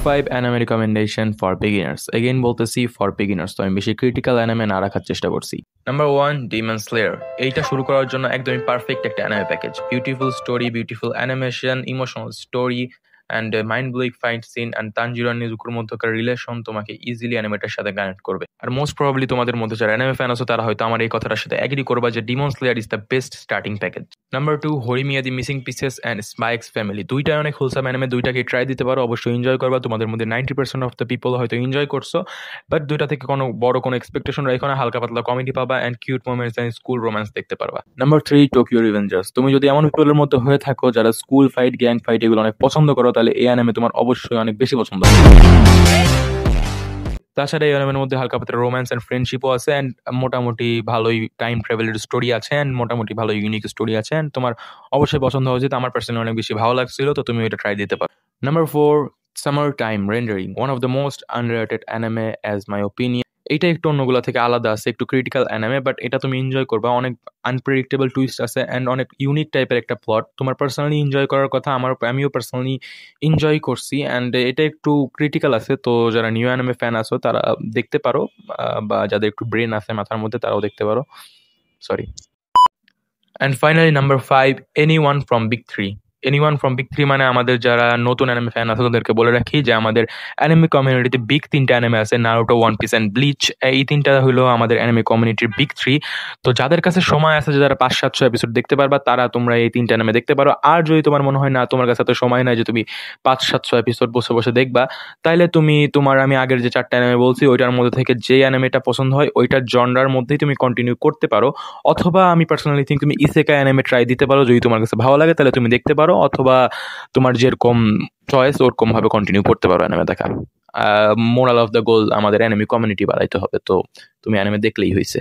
5 anime recommendation for beginners. Again বলতেছি for beginners, তো আমি বেশি ক্রিটিক্যাল অ্যানিমে না রাখার চেষ্টা করছি। Number 1, demon slayer. এইটা শুরু করার জন্য একদমই পারফেক্ট একটা anime package. Beautiful story, beautiful animation, emotional story and mind blowing fight scene and Tanjiro আর নেজুকোর মধ্যকার রিলেশন তোমাকে ইজিলি অ্যানিমেটার সাথে কানেক্ট করবে। আর মোস্ট প্রবাবলি তোমাদের মধ্যে যারা অ্যানিমে ফ্যান আছো তারা হয়তো আমার এই কথাটার সাথে এগ্রি করবা যে demon slayer is the best starting package. Number 2, Horimiya the missing pieces and spy x family. দুইটাই অনেক হোলসাম অ্যানিমে, দুইটাকে ট্রাই দিতে পারো, অবশ্যই এনজয় করবা। তোমাদের মধ্যে 90% অফ দ্য পিপল হয়তো এনজয় করছো, বাট দুইটা থেকে কোনো বড় কোনো এক্সপেকটেশন রেখো না। হালকা পাতলা কমেডি পাবা and cute moments and school romance দেখতে পারবা। Number 3, Tokyo Revengers. তুমি যদি এমন পিপলের মধ্যে হয়ে থাকো যারা স্কুল ফাইট, গ্যাং ফাইট এগুলো অনেক পছন্দ করো, তাহলে এই অ্যানিমে তোমার অবশ্যই অনেক বেশি পছন্দ হবে। তাছাড়া এই অ্যানিমের মধ্যে হালকা পাতলা রোম্যান্স অ্যান্ড ফ্রেন্ডশিপও আছে অ্যান্ড মোটামুটি ভালোই টাইম ট্রাভেলের স্টোরি আছে অ্যান্ড মোটামুটি ভালো ইউনিক স্টোরি আছে অ্যান্ড তোমার অবশ্যই পছন্দ হয়েছে। তো আমার পার্সোনালি অনেক বেশি ভালো লাগছিল, তো তুমি এটা ট্রাই দিতে পারো। Number 4, summer time rendering. One of the most underrated anime as my opinion. এইটা একটু অন্যগুলো থেকে আলাদা আছে, একটু ক্রিটিক্যাল অ্যানিমে, বাট এটা তুমি এনজয় করবা। অনেক আনপ্রেডিক্টেবল টুইস্ট আছে অ্যান্ড অনেক ইউনিক টাইপের একটা প্লট। তোমার পার্সোনালি এনজয় করার কথা, আমিও পার্সোনালি এনজয় করছি অ্যান্ড এটা একটু ক্রিটিক্যাল আছে। তো যারা নিউ অ্যানিমে ফ্যান আছো তারা দেখতে পারো, বা যাদের একটু ব্রেন আছে মাথার মধ্যে তারাও দেখতে পারো। Sorry. And finally number 5, anyone from big three. Anyone from big three মানে আমাদের যারা নতুন অ্যানিমে ফ্যান আছে তাদেরকে বলে রাখি যে আমাদের অ্যানিমে কমিউনিটিতে বিগ 3টা অ্যানিমে আছে, Naruto, one piece and bleach. এই 3টা হলো আমাদের অ্যানিমে কমিউনিটির বিগ 3। তো যাদের কাছে সময় আছে, যারা 500-700 এপিসোড দেখতে পারবা, তারা তোমরা এই 3টা অ্যানিমে দেখতে পারো। আর যদি তোমার মনে হয় না তোমার কাছে এত সময় নাই যে তুমি 500-700 এপিসোড বসে বসে দেখবা, তাহলে তুমি আমি আগের যে 4টা অ্যানিমে বলছি ওইটার মধ্যে থেকে যে অ্যানিমেটা পছন্দ হয় ওইটার জনরার মধ্যেই তুমি কন্টিনিউ করতে পারো। অথবা আমি পার্সোনালি থিঙ্ক তুমি ইসেকাই অ্যানিমে ট্রাই দিতে পারো, যদি তোমার কাছে ভালো লাগে তাহলে তুমি দেখতে পারো, অথবা তোমার যেরকম চয়েস ওরকম ভাবে কন্টিনিউ করতে পারো অ্যানিমে দেখা। মোরাল অফ দ্য গোল, আমাদের অ্যানিমে কমিউনিটি বাড়াইতে হবে, তো তুমি অ্যানিমে দেখলেই হয়েছে।